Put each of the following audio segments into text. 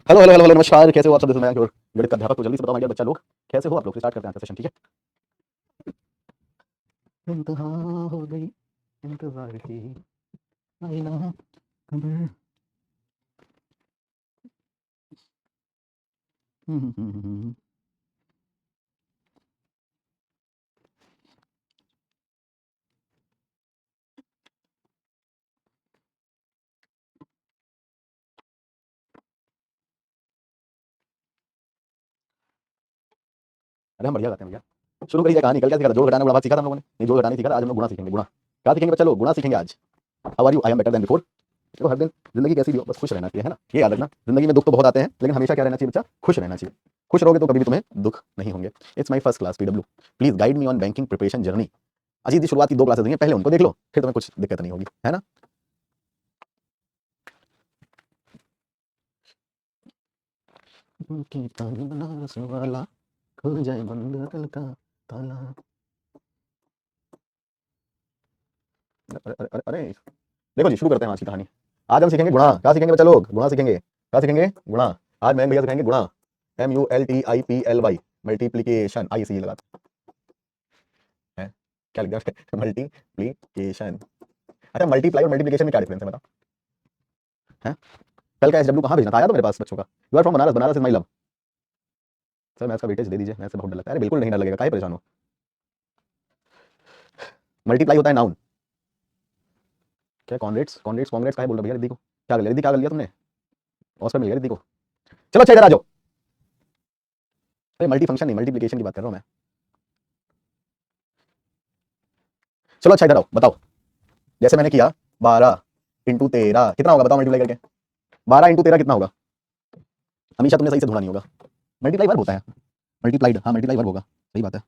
Hello hello hello hello नमस्कार, कैसे हो आप सब। मैं गणित का अध्यापक। तो जल्दी से बताओ माय डियर बच्चा लोग, कैसे हो आप लोग। स्टार्ट करते हैं आज का सेशन, ठीक है। इंतहा हो गई इंतजार की, आई ना खबर। हम्म। अरे हम बढ़िया गाते हैं भैया। शुरू करिए कहानी। कल क्या सीखा था? जोड़ घटाना गुणा भाग सीखा था हम लोगों ने। नहीं, जोड़ घटाना नहीं सीखा था। आज हम लोग गुणा सीखेंगे। गुणा क्या सीखेंगे बच्चा लोग? गुणा सीखेंगे आज। How are you? I am better than before. देखो, हर दिन जिंदगी कैसी भी हो, बस खुश रहना चाहिए, है ना। ये याद रखना, जिंदगी में दुख तो बहुत आते हैं, लेकिन हमेशा क्या रहना चाहिए बच्चा? खुश रहना चाहिए। खुश रहोगे तो कभी भी तुम्हें दुख नहीं होंगे। It's my first class PW. Please guide me on banking preparation journey. Ajit ji शुरुआत की 2 क्लासेस दी हैं, पहले उनको देख लो, फिर तुम्हें कुछ दिक्कत नहीं होगी, है ना। उनकी ताली बनारस वाला, खुल जाए बंद दिल का ताला। अरे अरे अरे अरे, देखो जी, शुरू करते हैं आज की कहानी। आज हम सीखेंगे गुणा। क्या सीखेंगे बच्चा लोग? गुणा सीखेंगे। क्या सीखेंगे? गुणा। आज मैं भैया सिखाएंगे गुणा। MULTIPLY, multiplication. आई सी लगा है। क्या लिख दिया? मल्टीप्लीकेशन। अच्छा, मल्टीप्लाई और मल्टीप्लीकेशन में क्या डिफरेंस है बता। है कल का SW कहाँ भेजना था? आया तो मेरे पास बच्चों का। You are from Banaras, Banaras is my love. Sir maths का वेटेज दे दीजिए, मैथ्स से बहुत डर लगता है। अरे बिल्कुल नहीं डर लगेगा, काहे परेशान हो। मल्टीप्लाई होता है नाउन। क्या कॉन्ग्रेट्स कॉन्ग्रेट्स कॉन्ग्रेट्स काहे बोल रहा भैया? रिद्धि को क्या कर लिया? रिद्धि क्या कर लिया तुमने? ऑस्कर मिल गया रिद्धि को। चलो अच्छा, इधर आ जाओ। अरे मल्टी फंक्शन नहीं, मल्टीप्लिकेशन की बात कर रहा हूँ मैं। चलो अच्छा, इधर आओ, बताओ। जैसे मैंने किया 12 × 13 कितना होगा बताओ मल्टीप्लाई करके। 12 × 13 कितना होगा? हमेशा तुमने सही से ढूंढा नहीं होगा। मल्टीप्लाई वर्ब होता है। मल्टीप्लाइड, हाँ मल्टीप्लाई वर्ब होगा, सही बात है।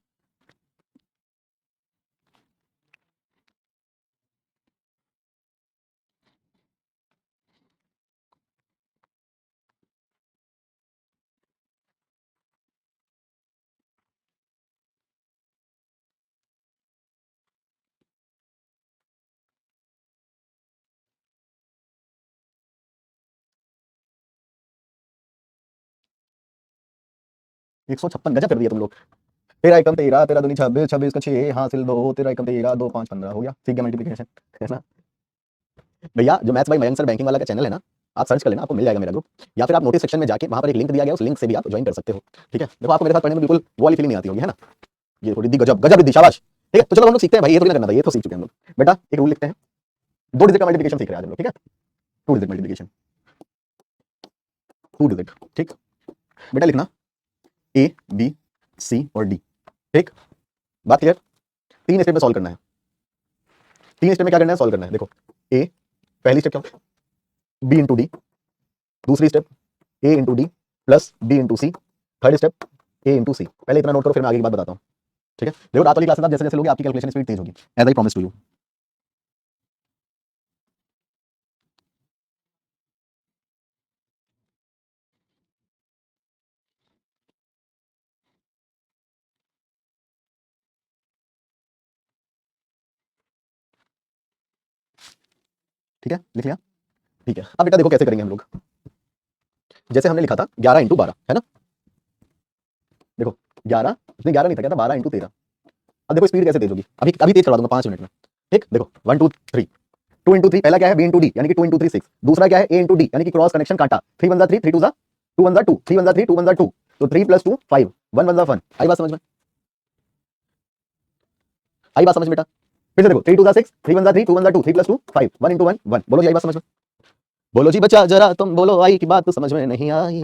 एक 156 गजब कर दिया तुम लोग। 13 × 13, 13 दूनी 26, 26 का 6 हासिल 2, 13 × 13 2 5 15 हो गया। ठीक है, मल्टीप्लिकेशन, है ना। भैया जो maths by Mayank sir banking वाला का चैनल है ना, आप सर्च कर लेना, आपको मिल जाएगा मेरा ग्रुप। या फिर आप नोटिस सेक्शन में जाके वहां पर एक लिंक दिया गया, उस लिंक से भी आप ज्वाइन कर सकते हो। ठीक है, देखो आपको मेरे साथ पढ़ने में बिल्कुल वो वाली फीलिंग नहीं आती होगी, है ना। ये थोड़ी दी गजब गजब दी शाबाश। ठीक है, तो चलो हम लोग सीखते हैं भाई। ये थोड़ी ना करना था, ये तो सीख चुके हैं हम लोग। बेटा एक रूल लिखते हैं। 2 डिजिट का मल्टीप्लिकेशन सीख रहे हैं आज हम लोग, ठीक है। 2 डिजिट मल्टीप्लिकेशन, 2 डिजिट। ठीक, बेटा लिखना A B C और D। ठीक, बात क्लियर। 3 स्टेप में सॉल्व करना है। 3 स्टेप में क्या करना है? सॉल्व करना है। देखो, ए पहली स्टेप क्या? B × D। दूसरी step A × D plus B × C। Third step A × C। पहले इतना नोट करो, फिर मैं आगे की बात बताता हूँ। ठीक है, देखो रात वाली क्लास में आप जैसे जैसे लोगे आपकी कैलकुलेशन स्पीड तेज होगी, as I promise to you. ठीक है, लिख लिया। ठीक है, अब बेटा देखो कैसे करेंगे हम लोग। जैसे हमने लिखा था 11 × 12, है ना। देखो 11, इसमें 11 नहीं था, क्या था? 12 × 13। अब देखो स्पीड कैसे तेज होगी, अभी अभी तेज करवा दूंगा 5 मिनट में। ठीक, देखो 1 2 3। 2 × 3 पहला क्या है? B × D, यानी कि 2 × 3 6। दूसरा क्या है? A × D, यानी कि क्रॉस कनेक्शन काटा। 3 1 3, 3 2 2 1 2, 3 1 3, 2 1 2। तो 3 + 2 5, 1 1 1। आई बात समझ में? आई बात समझ में बेटा? फिर से देखो 3 2 6, 3 1 3, 2 1 2, 3 + 2 5, 1 × 1 1। बोलो जी, आई बात समझ में? बोलो जी बच्चा जरा तुम बोलो, आई की बात तो समझ में नहीं आई।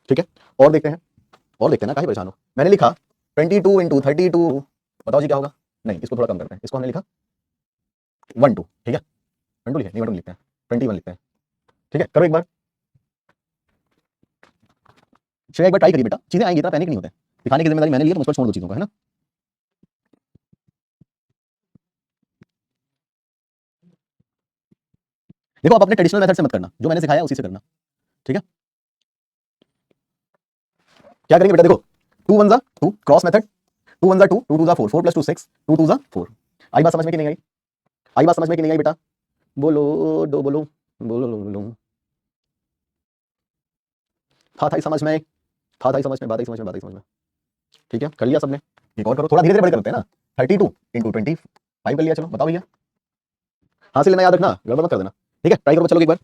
ठीक है, और देखते हैं। और देखते हैं ना, काहे परेशान हो। मैंने लिखा 22 × 32। बताओ जी क्या होगा? नहीं, इसको थोड़ा कम करते हैं। इसको हमने लिखा 1 2। ठीक है, 1 2 लिखे नहीं, 1 2 लिखते हैं, 21 लिखते हैं। ठीक है, करो एक बार। श्रेया एक बार ट्राई करिए बेटा, चीजें आएंगी, इतना पैनिक नहीं होते। दिखाने की जिम्मेदारी मैंने ली है, तो मुझ पर छोड़ दो चीजों को, है ना। देखो आप अपने ट्रेडिशनल मेथड से मत करना, जो मैंने सिखाया उसी से करना, ठीक है। क्या करेंगे बेटा, देखो 2 1 2 क्रॉस मेथड, 2 1 2 2 2 4 4 + 2 6 2 2 4। आई बात समझ में कि नहीं आई? आई बात समझ में कि नहीं आई बेटा? बोलो दो बोलो, बोलो बोलो। था ही समझ में, था ही समझ में, बात ही समझ में, बात ही समझ में। ठीक है, कर लिया सबने? एक और करो, थोड़ा धीरे धीरे बड़े करते हैं ना। 32 × 25 कर लिया, चलो बताओ भैया। हाँ से लेना याद रखना, गड़बड़ मत कर देना। ठीक है, ट्राई करो चलो एक बार।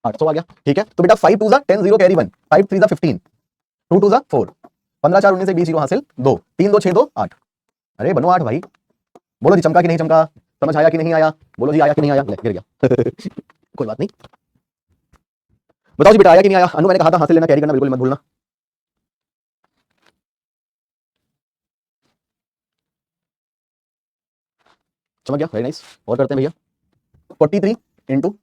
आठ सौ आ गया, ठीक है। तो बेटा 5 2 10 0 कैरी 1, 5 3 15, 2 2 4, 15 4 19 से 20 0 हासिल 2, 3 2 6 2 8। अरे बनो 8 भाई। बोलो जी चमका कि नहीं चमका, समझ आया कि नहीं आया? बोलो जी आया कि नहीं आया? ले गिर गया कोई बात नहीं। बताओ जी बेटा आया कि नहीं आया? अनु मैंने कहा था हासिल लेना कैरी करना बिल्कुल मत भूलना। चमक गया, वेरी नाइस। और करते हैं भैया 43 ×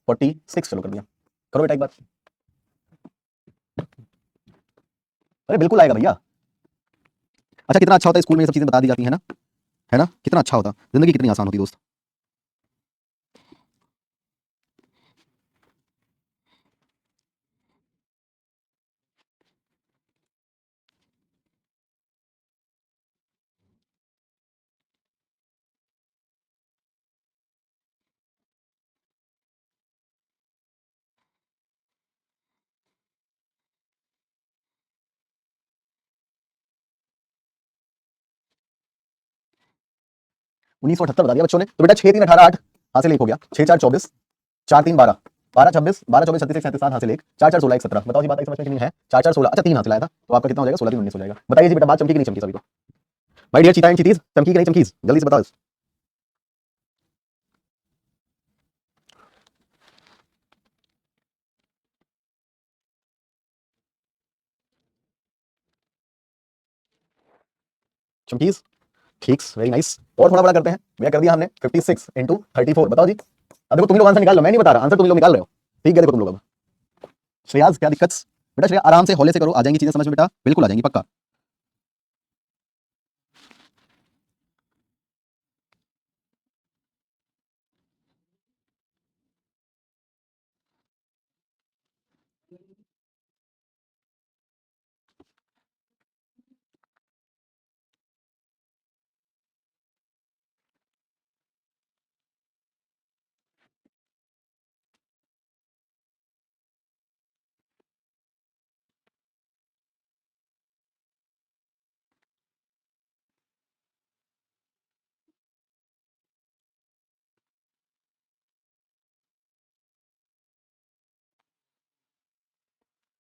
46, चलो कर दिया। करो बेटा एक बार। अरे बिल्कुल आएगा भैया। अच्छा कितना अच्छा होता है स्कूल में ये सब चीजें बता दी जाती है ना, है ना? कितना अच्छा होता, जिंदगी कितनी आसान होती दोस्त। उन्नीस सौ अठहत्तर बता दिया बच्चों ने। तो बेटा 6 3 18 8 हासिल 1 हो गया, 6 4 24, 4 3 12, 12 26, 12 24 36 37 7 हासिल 1, 4 4 16 1 17। बताओ जी बात आई समझ में कि नहीं है? 4 4 16, अच्छा 3 हासिल आया था, तो आपका कितना हो जाएगा? 16 3 19 हो जाएगा। बताइए जी बेटा बात चमकी कि नहीं चमकी सभी को? भाई डियर चीता एंड चीतीज, चमकी कि नहीं चमकी? जल्दी से बताओ। चमकीज, ठीक, वेरी नाइस। और थोड़ा बड़ा करते हैं भैया, कर दिया हमने 56 × 34। बताओ जी। अब देखो तुम लोग आंसर निकाल लो, मैं नहीं बता रहा, आंसर तुम लोग निकाल रहे हो। ठीक है देखो तुम लोग अब। श्रेयाज क्या दिक्कत? बेटा श्रेया आराम से हौले से करो, आ जाएंगी चीजें समझ में बेटा, बिल्कुल आ जाएंगी पक्का।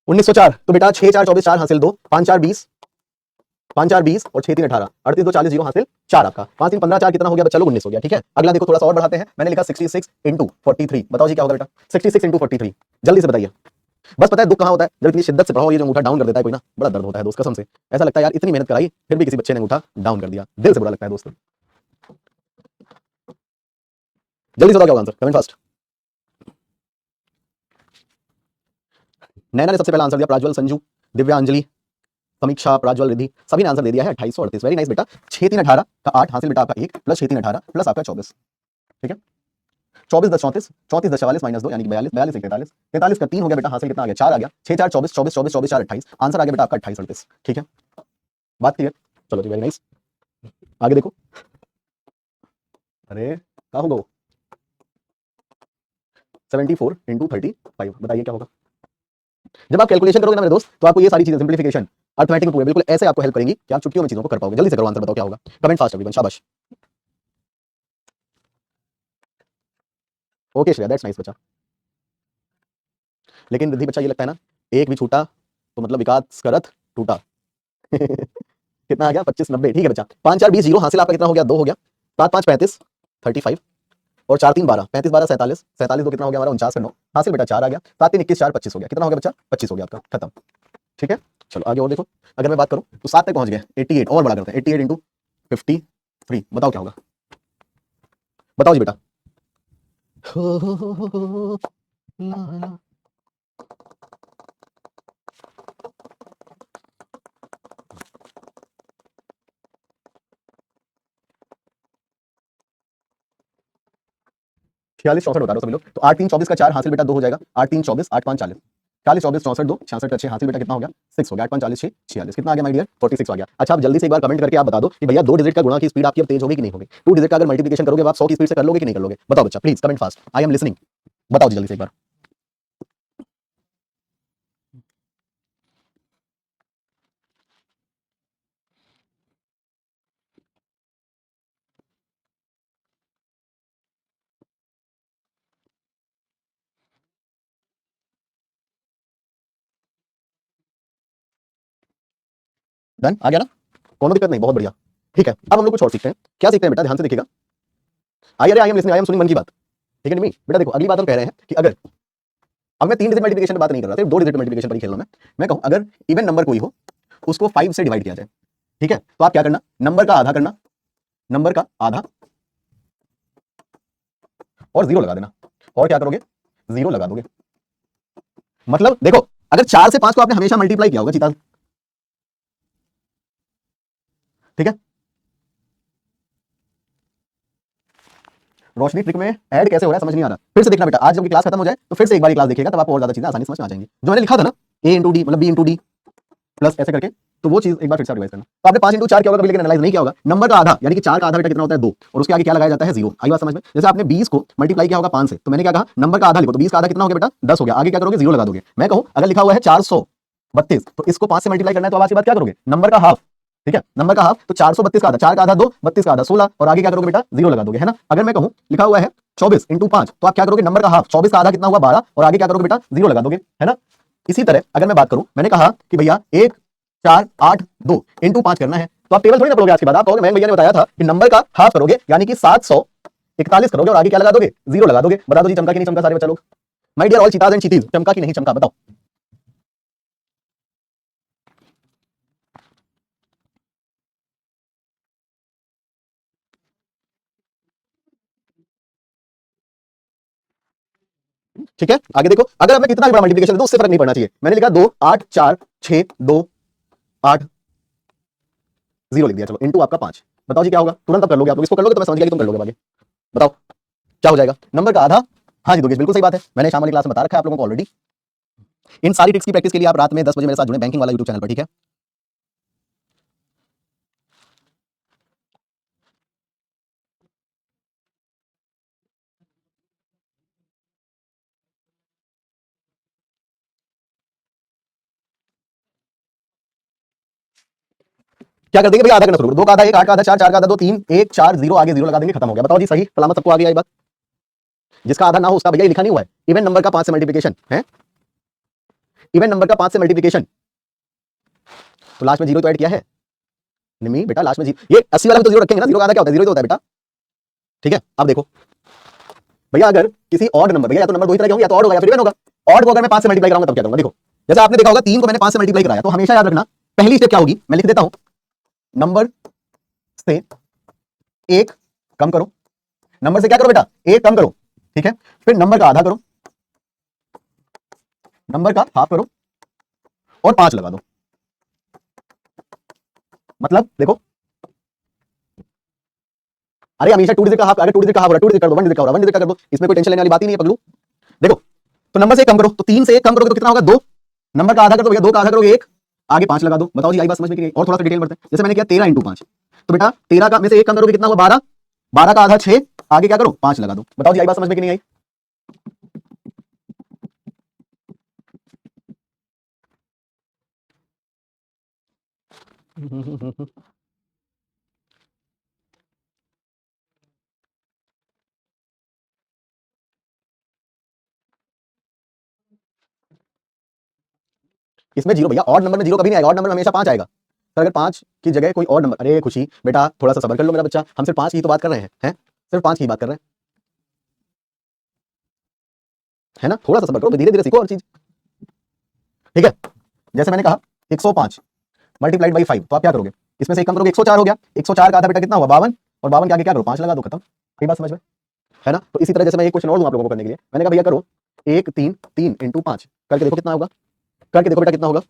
उन्नीस सौ चार। तो बेटा 6 4 24 4 हासिल 2, 5 4 20, 5 4 20 और 6 3 18, 38 2 40 0 हासिल 4 आपका, 5 3 15 4 कितना हो गया बच्चा लोग? 19 हो गया। ठीक है, अगला देखो थोड़ा सा और बढ़ाते हैं। मैंने लिखा 66 × 43। बताओ जी क्या होगा बेटा? 66 × 43, जल्दी से बताइए। बस पता है दुख कहां होता है? जब इतनी शिद्दत से पढ़ाओ, ये जो अंगूठा डाउन कर देता है कोई ना, बड़ा दर्द होता है दोस्त कसम से। ऐसा लगता है यार इतनी मेहनत कराई फिर भी किसी बच्चे ने अंगूठा डाउन कर दिया, दिल से बुरा लगता है दोस्त। जल्दी से बताओ क्या होगा आंसर, कमेंट फास्ट। नैना ने सबसे पहला आंसर दिया, प्राज्वल, संजू, दिव्या, अंजलि, समीक्षा, प्राज्वल, रिद्धि, सभी ने आंसर दे दिया है 2838। वेरी नाइस बेटा। 6 3 18 का 8 हासिल बेटा आपका 1 प्लस 6 3 18 प्लस आपका 24। ठीक है, 24 10 34, 34 10 44 -2 यानी कि 42, 42 1 43, 43 का 3 हो गया बेटा, हासिल कितना आ गया? 4 आ गया। 6 4 24, 24 24 24 4 28, आंसर आ गया बेटा आपका 28 38। ठीक है, बात क्लियर? चलो जी वेरी नाइस, आगे देखो। अरे कहा होगा? 74 × 35, बताइए क्या होगा? जब आप कैलकुलेशन करोगे ना मेरे दोस्त, तो आपको ये सारी चीजें सिंप्लीफिकेशन अर्थमेटिक में बिल्कुल ऐसे आपको हेल्प करेंगी कि आप चुटकियों में चीजों को कर पाओगे। जल्दी से करो आंसर, बताओ क्या होगा? कमेंट फास्ट एवरीवन, शाबाश। ओके श्रेया, दैट्स नाइस बच्चा। लेकिन रिद्धि बच्चा ये लगता है ना, एक भी छूटा तो मतलब विकास का रथ टूटा कितना आ गया 25 90। ठीक है बच्चा, 5 4 20 जीरो, हासिल आपका कितना हो गया 2 हो गया, 7 5 35 35 और 4 3 12, 35 12 47, 47 2 कितना हो गया हमारा 49 9, हासिल बेटा 4 आ गया, 7 3 21 4 25 हो गया, कितना हो गया बच्चा 25 हो गया आपका, खत्म। ठीक है, चलो आगे और देखो, अगर मैं बात करूं तो 7 तक पहुंच गए, 88 और बड़ा करते हैं, 88 इंटू 53, बताओ क्या होगा, बताओ जी बेटा। ला, ला। 46 64 बता रहे हो सभी लोग, तो 8 3 24 का 4 हासिल बेटा 2 हो जाएगा, 8 3 24 8 5 40, 40 24 64 2 66 का 6 हासिल बेटा कितना हो गया 6 हो गया, 8 5 40 6 46, कितना आ गया माय डियर 46 आ गया। अच्छा आप जल्दी से एक बार कमेंट करके आप बता दो कि भैया 2 डिजिट का गुणा की स्पीड आपकी अब तेज होगी कि नहीं होगी, 2 डिजिट का अगर मल्टीप्लिकेशन करोगे आप 100 की स्पीड से कर लोगे कि नहीं कर लोगे, बताओ बच्चा please comment fast, I am listening, बताओ जी जल्दी से एक बार। डन, आ गया ना, कोनो दिक्कत नहीं, बहुत बढ़िया। ठीक है, अब हम लोग कुछ और सीखते हैं, क्या सीखते हैं बेटा ध्यान से देखिएगा। आई अरे I am listening, I am सुनिंग मन की बात। ठीक है नहीं बेटा, देखो अगली बात हम कह रहे हैं कि अगर, अब मैं 3 डिजिट मल्टीप्लिकेशन की बात नहीं कर रहा था, 2 डिजिट मल्टीप्लिकेशन पर ही खेल रहा हूं मैं कहूं अगर इवन नंबर कोई हो उसको 5 से डिवाइड किया जाए, ठीक है, तो आप क्या करना, नंबर का आधा करना, नंबर का आधा और 0 लगा देना, और क्या करोगे 0 लगा दोगे। मतलब देखो, अगर 4 से 5 को आपने हमेशा मल्टीप्लाई किया होगा चीता, ठीक है, रोशनी ट्रिक में ऐड कैसे हो रहा है समझ नहीं आ रहा, फिर से देखना बेटा, आज जब क्लास खत्म हो जाए तो फिर से एक बार क्लास देखिएगा, तब आपको और ज्यादा चीजें आसानी समझ में आ जाएंगी। जो मैंने लिखा था ना a इंटू डी मतलब b इंटू डी प्लस ऐसे करके, तो वो चीज एक बार फिर से रिवाइज करना। तो आपने 5 इंटू 4 किया होगा कभी, लेकिन एनालाइज नहीं किया होगा, नंबर का आधा यानी कि 4 का आधा बेटा कितना होता है 2, और उसके आगे क्या लगाया जाता है 0, आई बात समझ में। जैसे आपने 20 को मल्टीप्लाई किया होगा 5 से, तो मैंने क्या कहा नंबर का आधा लिखो, तो 20 का आधा कितना हो गया बेटा 10 हो गया, आगे क्या करोगे 0 लगा दोगे। मैं कहूं अगर लिखा हुआ है 432, तो इसको 5 से मल्टीप्लाई करना है, तो आज की बात क्या करोगे नंबर का हाफ, ठीक है, नंबर का हाफ, तो 432 का आधा, 4 का आधा 2, 32 का आधा 16, और आगे क्या करोगे बेटा 0 लगा दोगे, है ना। अगर मैं कहूं लिखा हुआ है 24 इंटू 5, तो आप क्या करोगे नंबर का हाफ, 24 का आधा कितना हुआ 12, और आगे क्या करोगे बेटा 0 लगा दोगे, है ना। इसी तरह अगर मैं बात करूं, मैंने कहा कि भैया 1 4 8 2 इंटू 5 करना है, तो आप टेबल थोड़ी ना पढ़ोगे आज के बाद, आप कहोगे मैं भैया ने बताया था कि नंबर का हाफ करोगे यानी कि 741 करोगे, और आगे क्या लगा दोगे 0 लगा दोगे। बता दो जी चमका कि नहीं चमका सारे बच्चा लोग, my dear all cheetahs and cheeties, चमका कि नहीं चमका, बताओ। ठीक है, आगे देखो, अगर मैं कितना भी बड़ा मल्टीप्लिकेशन दो उससे फर्क नहीं पड़ना चाहिए, मैंने लिखा 2 8 4 6 2 8 0 लिख दिया, चलो इंटू आपका 5, बताओ जी क्या होगा, तुरंत अब कर लोगे आप लोग, इसको कर लोगे तो मैं समझ गया कि तुम कर लोगे आगे, बताओ क्या हो जाएगा, नंबर का आधा, हाँ जी दोगे बिल्कुल सही बात है, मैंने शाम वाली क्लास में बता रखा है आप लोगों को ऑलरेडी। इन सारी ट्रिक्स की प्रैक्टिस के लिए आप रात में 10 बजे मेरे साथ जुड़े बैंकिंग वाला यूट्यूब चैनल पर, ठीक है। क्या कर देंगे भैया, आधा करना शुरू, 2 का आधा 1, 8 का आधा 4, 4 का आधा 2, 3 1 4 0, आगे 0 लगा देंगे, खत्म हो गया। बताओ जी सही सलामत सबको आ गया ये बात, जिसका आधा ना हो उसका भैया लिखा नहीं हुआ है, इवन नंबर का 5 से मल्टीप्लिकेशन है, इवन नंबर का 5 से मल्टीप्लिकेशन, तो लास्ट में 0 तो ऐड किया है नहीं बेटा, लास्ट में 0, ये 80 वाला में तो 0 रखेंगे ना, 0 का आधा क्या होता है 0 ही तो होता है बेटा। ठीक है, अब देखो भैया, अगर किसी ऑड नंबर, भैया या तो नंबर दो ही तरह के होंगे, या तो ऑड होगा या फिर इवन होगा, ऑड को अगर मैं 5 से मल्टीप्लाई कराऊंगा तब क्या करूंगा, देखो जैसे आपने देखा होगा 3 को मैंने 5 से मल्टीप्लाई कराया, तो हमेशा याद रखना पहली स्टेप क्या होगी, मैं लिख देता हूं, नंबर से 1 कम करो, नंबर से क्या करो बेटा 1 कम करो, ठीक है, फिर नंबर का आधा करो, नंबर का हाफ करो, और 5 लगा दो। मतलब देखो, अरे हमेशा 2 डिजिट का हाफ, अगर 2 डिजिट का हाफ हो रहा है 2 डिजिट कर दो, 1 डिजिट का हो रहा है 1 डिजिट का कर दो, इसमें कोई टेंशन लेने वाली बात ही नहीं है पगलू। देखो, तो नंबर से 1 कम करो, तो 3 से 1 कम करोगे तो कितना होगा 2, नंबर का आधा कर दो भैया, 2 का आधा करोगे 1, आगे 5 लगा दो। बताओ जी आई बात समझ में, और थोड़ा सा डिटेल बढ़ते हैं, जैसे मैंने किया 13 इंटू 5, तो बेटा 13 का में से 1 कम करोगे कितना होगा 12, 12 का आधा 6, आगे क्या करो 5 लगा दो। बताओ जी आई बात समझ में कि नहीं आई। इसमें जीरो भैया, ऑड नंबर में जीरो कभी नहीं आएगा, ऑड नंबर में हमेशा 5 आएगा, सर अगर 5 की जगह कोई और नंबर, अरे खुशी बेटा थोड़ा सा सब्र कर लो मेरा बच्चा, हम सिर्फ 5 की तो बात कर रहे हैं, सिर्फ 5 की बात कर रहे हैं, है ना, थोड़ा सा सब्र करो, धीरे धीरे सीखो और चीज। ठीक है, जैसे मैंने कहा 105 मल्टीप्लाइड बाई 5, तो आप क्या करोगे, इसमें से एक कम करोगे, 104 हो गया, 104 का आधा बेटा कितना हुआ 52, और 52 के आगे क्या करो 5 लगा दो, खत्म। ये बात समझ में, है ना। तो इसी तरह जैसे मैं एक क्वेश्चन और दूं आप लोगों को करने के लिए, मैंने कहा भैया करो 1 3 3 इंटू 5, करके देखो कितना होगा, करके देखो बेटा कितना होगा।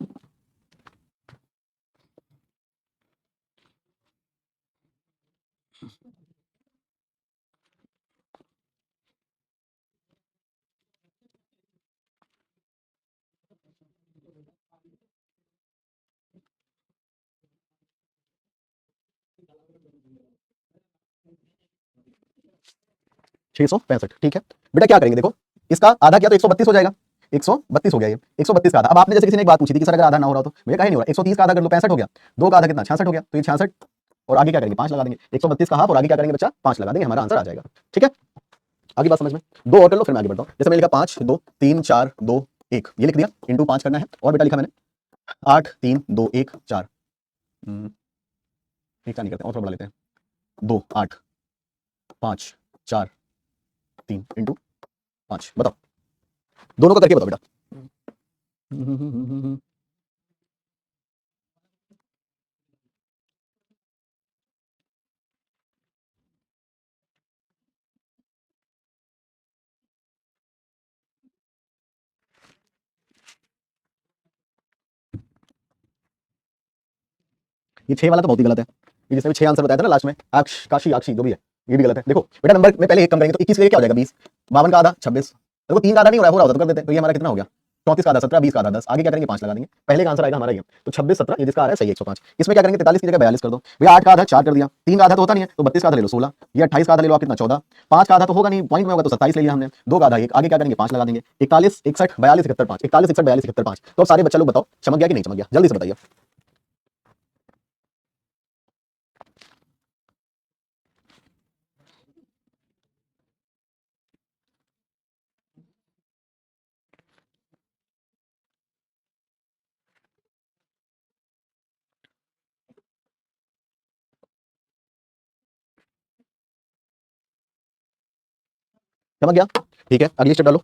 छह सौ पैंसठ, ठीक है बेटा, क्या करेंगे देखो, इसका आधा किया तो 132 हो जाएगा, 132 हो गया, ये 132 का आधा। अब आपने जैसे किसी ने एक बात पूछी थी कि सर अगर आधा ना हो रहा तो, भैया कहीं नहीं हो रहा, 130 का आधा कर लो 65 हो गया, 2 का आधा कितना 66 हो गया, तो ये 66, और आगे क्या करेंगे 5 लगा देंगे, 132 का हाफ और आगे क्या करेंगे बच्चा 5 लगा देंगे, हमारा आंसर आ जाएगा। ठीक है, आगे बात समझ में, दो और कर लो फिर मैं आगे बढ़ता हूँ। जैसे मैंने लिखा 5 2 3 4 2 1, ये लिख दिया, इंटू 5 करना है, और बेटा लिखा मैंने 8 3 2 1 4, एक नहीं करते और थोड़ा बढ़ा लेते हैं, 2 8 5 4 3 इंटू 5, बताओ दोनों को करके बताओ बेटा। ये 6 वाला तो बहुत ही गलत है, ये जिसने भी 6 आंसर बताया था ना लास्ट में, आक्ष काशी आक्षी जो भी है, ये भी गलत है। देखो बेटा नंबर में पहले एक कम करेंगे तो 21 के क्या हो जाएगा 20, 52 का आधा 26, देखो 3 का आधा नहीं हो रहा होता तो कर देते हैं, तो ये हमारा कितना हो गया 34 का आधा 17, 20 का आधा 10, आगे क्या करेंगे 5 लगा देंगे, पहले का आंसर आएगा हमारा ये, तो 26 17 ये जिसका आ रहा है सही 105। इसमें क्या करेंगे 43 की जगह 42 कर दो भैया, 8 का आधा 4 कर दिया, 3 का आधा तो होता नहीं है तो 32 का आधा ले लो 16, ये 28 का आधा ले लो आप कितना 14, 5 का आधा तो होगा नहीं पॉइंट में होगा तो 27 ले लिया हमने, 2 का आधा 1, आगे क्या करेंगे 5 लगा देंगे, 41 61 42 71 5, 41 61 42 71 5। तो अब सारे बच्चे लोग बताओ चमक गया कि नहीं चमक गया, जल्दी से बताइए। समझ गया, ठीक है अगली स्टेप डालो।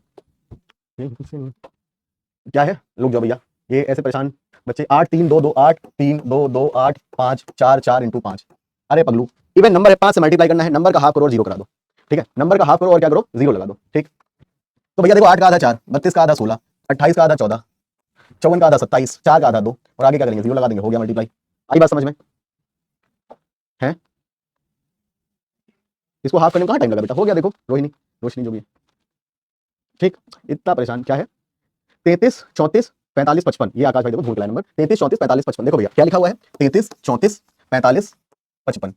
क्या है लोग जाओ भैया, ये ऐसे परेशान बच्चे, 8 3 2 2 8 3 2 2 8 5 4 4 इंटू 5, अरे पगलू इवन नंबर है 5 से मल्टीप्लाई करना है, नंबर का हाफ करो और जीरो करा दो, ठीक है नंबर का हाफ करो और क्या करो जीरो लगा दो, ठीक। तो भैया देखो 8 का आधा 4, 32 का आधा 16, 28 का आधा 14, 54 का आधा 27, 4 का आधा 2, और आगे क्या करेंगे जीरो लगा देंगे, हो गया मल्टीप्लाई। आई बात समझ में है, इसको हाफ करने में कहाँ टाइम लगा बेटा, हो गया देखो रोहिणी रोशनी जो भी है, ठीक। इतना परेशान क्या है, 33 34 45 55, ये आकाश भाई देखो भूल गया नंबर, 33 34 45 55, देखो भैया क्या लिखा हुआ है 33 34 45 55,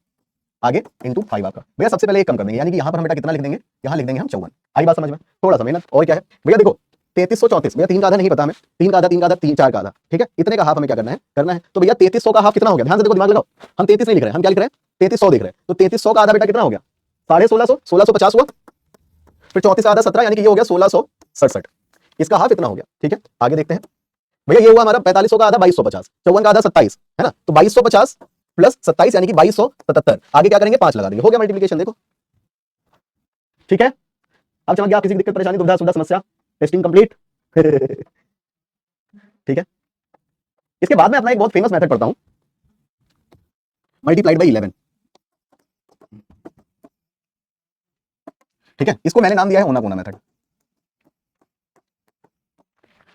आगे इंटू 5 आपका, भैया सबसे पहले एक कम कर देंगे, यानी कि यहाँ पर हम बेटा कितना लिख देंगे, यहाँ लिख देंगे हम 54। आई बात समझ में, थोड़ा सा मेहनत, और क्या है भैया देखो 3334, भैया 3 का आधा नहीं पता हमें, 3 का आधा 3 का आधा 3 4 का आधा, ठीक है इतने का हाफ हमें क्या करना है, तो भैया 3300 का हाफ कितना हो गया, ध्यान से देखो दिमाग लगाओ, हम 33 नहीं लिख रहे हैं, हम क्या लिख रहे हैं 3300 देख रहे हैं, तो 3300 का आधा बेटा कितना हो गया 1650, 1650 हुआ, फिर 34 का आधा 17, यानी कि ये हो गया 1667, इसका हाफ इतना हो गया, ठीक है आगे देखते हैं। भैया ये हुआ हमारा 4500 का आधा 2250, 54 का आधा 27 है ना, तो 2250 प्लस 27 यानी कि 2277, आगे क्या करेंगे 5 लगा देंगे, हो गया मल्टीप्लिकेशन देखो, ठीक है। अब समझ गया, आप किसी की दिक्कत परेशानी दुविधा सुविधा समस्या, टेस्टिंग कंप्लीट। ठीक है, इसके बाद में अपना एक बहुत फेमस मेथड पढ़ता हूं, मल्टीप्लाइड बाई 11, ठीक है इसको मैंने नाम दिया है ओना कोना मेथड।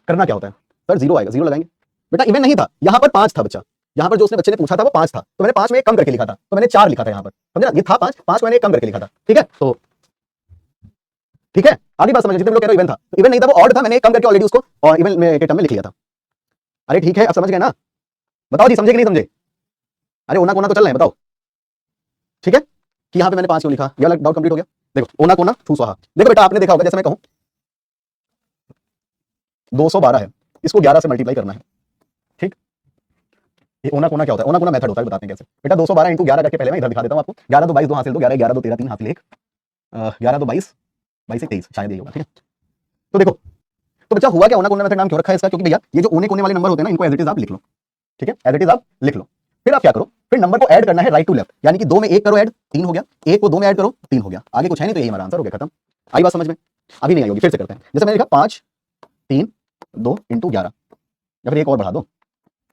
करना क्या होता है सर, जीरो आएगा, जीरो लगाएंगे बेटा, इवन नहीं था यहाँ पर 5 था बच्चा, यहाँ पर जो उसने बच्चे ने पूछा था वो 5 था, तो मैंने 5 में एक कम करके लिखा था, तो मैंने 4 लिखा था यहाँ पर, समझे ना, ये था 5 5 मैंने एक कम करके लिखा था, ठीक है। तो ठीक है आगे बात समझ, जितने लोग कह रहे हो इवन था, तो इवन नहीं था वो ऑड था, मैंने एक कम करके ऑलरेडी उसको और इवन में के टर्म में लिख लिया था। अरे ठीक है अब समझ गए ना, बताओ जी समझे कि नहीं समझे, अरे ओना कोना तो चल रहे हैं बताओ, ठीक है कि यहाँ पे मैंने 5 क्यों लिखा, ये वाला डाउट कंप्लीट हो गया। देखो ओना कोना ठू स्वाहा, देखो बेटा आपने देखा होगा जैसे मैं कहूँ 212 है, इसको 11 से मल्टीप्लाई करना है, ठीक। ये ओना कोना क्या होता है, ओना कोना मेथड होता है, बताते हैं कैसे बेटा, 212 इंटू 11 करके पहले मैं इधर दिखा देता हूँ आपको, 11 2 22 2 हासिल 2, 11 11 2 13 3 हासिल 1, 11 2 22 22 23 शायद ये होगा, ठीक है। तो देखो तो बच्चा हुआ क्या, ओना कोना मेथड नाम क्यों रखा है इसका, क्योंकि भैया ये जो ओने कोने वाले नंबर होते हैं ना, इनको एज इट इज आप लिख लो, ठीक है एज इट इज आप लिख लो। फिर आप क्या करो, फिर नंबर को ऐड करना है राइट टू लेफ्ट, यानी कि 2 में 1 करो ऐड, 3 हो गया, 1 को 2 में ऐड करो, 3 हो गया, आगे कुछ है नहीं, तो यही हमारा आंसर हो गया, खत्म। आई बात समझ में? अभी नहीं आई होगी, फिर से करते हैं। जैसे मैंने लिखा 5 3 2 इंटू 11, या फिर एक और बढ़ा दो,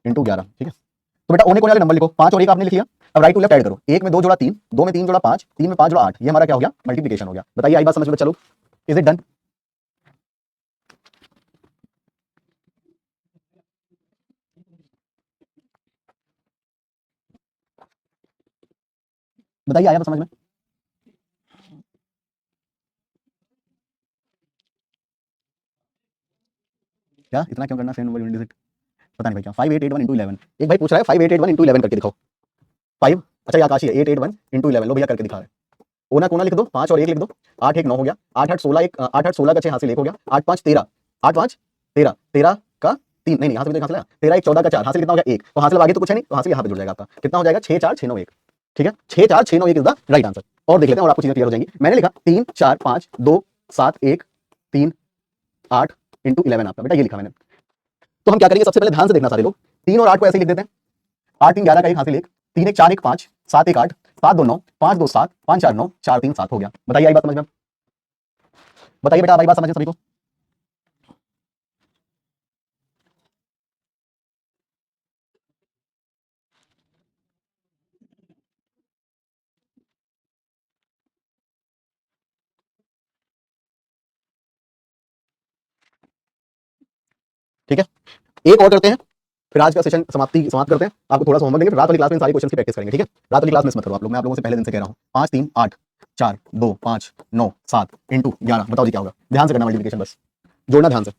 इंटू 11, ठीक है। तो बेटा ओने कोने वाले नंबर लिखो, 5 और 1 आपने लिख लिया, अब राइट टू लेफ्ट ऐड करो, 1 में 2 जोड़ा 3, 2 में 3 जोड़ा 5, 3 में 5 जोड़ा 8, ये हमारा क्या हो गया, मल्टीप्लिकेशन हो गया। बताइए आई बात समझ में? चलो, इज इट डन? बताइए आया बात समझ में? क्या इतना क्यों करना सेम नंबर यूनिट डिजिट? पता नहीं भाई क्या, 5881 इंटू 11, एक भाई पूछ रहा है 5881 इंटू 11 करके दिखाओ। 5, अच्छा ये आकाशी है, 881 इंटू 11, लो भैया करके दिखा रहे हैं। ओना कोना लिख दो, 5 और 1 लिख दो, 8 1 9 हो गया, 8 8 16, 1 8 8 16 का 6 हासिल 1 हो गया, 8 5 13, 8 5 13, 13 का 3, नहीं नहीं, हासिल कहां से लाया, 13 1 14 का 4, हासिल कितना हो गया 1, तो हासिल आगे तो कुछ है नहीं, तो हासिल यहां पे जुड़ जाएगा आपका, कितना हो जाएगा 6 4 6 9 1, ठीक है, 6 4 6 9 1 इज द राइट आंसर। और देख लेते हैं और आपको चीजें क्लियर हो जाएंगी। मैंने लिखा 3 4 5 2 7 1 3 8 इंटू 11 आपका, बेटा ये लिखा मैंने। तो हम क्या करेंगे, सबसे पहले ध्यान से देखना सारे लोग, 3 और 8 को ऐसे ही लिख देते हैं, 8 3 11 का 1 हासिल 1, 3 1 4 1 5, 7 1 8, 7 2 9, 5 2 7, 5 4 9, 4 3 7 हो गया। बताइए आई बात समझ में? बताइए बेटा, आई बात समझ में सभी को? ठीक है, एक और करते हैं, फिर आज का सेशन समाप्त करते हैं। आपको थोड़ा सा होमवर्क देंगे, फिर रात वाली क्लास में सारी क्वेश्चन की प्रैक्टिस करेंगे, ठीक है। रात वाली क्लास में मत करो आप लोग, मैं आप लोगों से पहले दिन से कह रहा हूँ। 5 3 8 4 2 5 9 7 इंटू 11, बताओ जी क्या होगा, ध्यान से करना मल्टीप्लिकेशन, बस जोड़ना ध्यान से।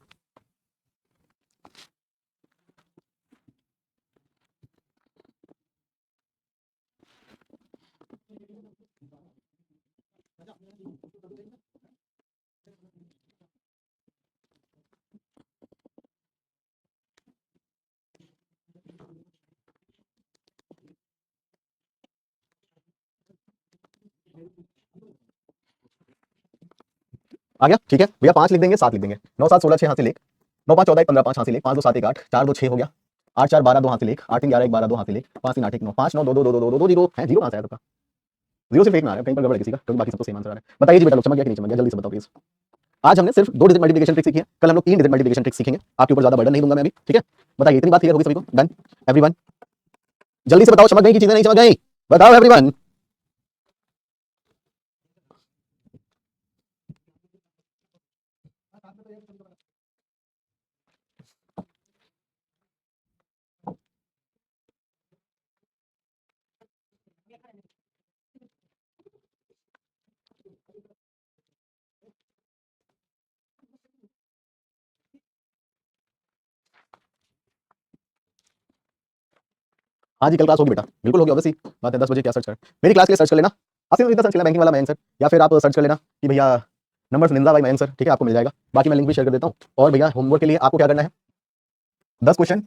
आ गया, ठीक है भैया, 5 लिख देंगे, 7 लिख देंगे, 9 7 16 6 हासिल 1, 9 5 14 1 15 5 हासिल 1, 5 2 7 1 8, 4 2 6 हो गया, 8 4 12 2 हासिल 1, 8 3 11 1 12 2 हासिल 1, 5 3 8 1 9, 5 9 2 2 2 2 2 2 जीरो है, जीरो कहां से आया सबका? जीरो सिर्फ एक में आ रहा है, कहीं पर गड़बड़ है किसी का, क्योंकि बाकी सबको सेम आंसर आ रहा है। बताइए जी बेटा लोग, समझ गया कि नहीं समझ गया, जल्दी से बताओ प्लीज। आज हमने सिर्फ 2 डिजिट मल्टीप्लिकेशन ट्रिक सीखी है, कल हम लोग 3 डिजिट मल्टीप्लिकेशन ट्रिक सीखेंगे, आपके ऊपर ज्यादा बर्डन नहीं दूंगा मैं अभी, ठीक है। बताइए इतनी बात क्लियर होगी सभी को? Done everyone? जल्दी से बताओ, समझ गई कि चीजें नहीं समझ गई? बताओ एवरीवन। हाँ जी, कल क्लास होगी बेटा, बिल्कुल होगी, ऑब्वियसली बात है। 10 बजे क्या सर्च करें, मेरी क्लास के लिए सर्च कर लेना, आसिफ इधर सर्च कर लेना बैंकिंग वाला मयंक सर, या फिर आप सर्च कर लेना कि भैया नंबर्स निंदा भाई मयंक सर, ठीक है, आपको मिल जाएगा। बाकी मैं लिंक भी शेयर कर देता हूँ। और भैया होमवर्क के लिए आपको क्या करना है, 10 क्वेश्चन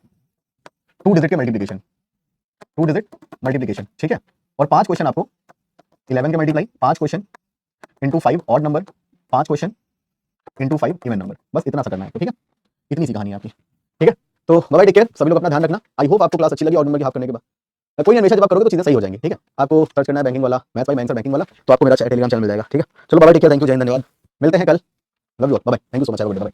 2 डिजिट के मल्टीप्लिकेशन, 2 डिजिट मल्टीप्लिकेशन, ठीक है। और 5 क्वेश्चन आपको 11 के multiply, 5 question into 5 odd number, 5 question into 5 even number, बस इतना सा करना है, तो ठीक है, इतनी सी कहानी है आपकी, ठीक है। तो बाय टेक केयर, सभी लोग अपना ध्यान रखना। आई होप आपको क्लास अच्छी लगी, ऑड नंबर की हाफ करने के बाद कोई हमेशा जब आप करोगे तो चीजें सही हो जाएंगी, ठीक है। आपको सर्च करना है बैंकिंग वाला, maths by Mayank sir banking वाला, तो आपको मेरा टेलीग्राम चैनल मिल जाएगा, ठीक है। चलो bye take care, thank you, जय हिंद, धन्यवाद, मिलते हैं कल, love you, bye, thank you so much, bye.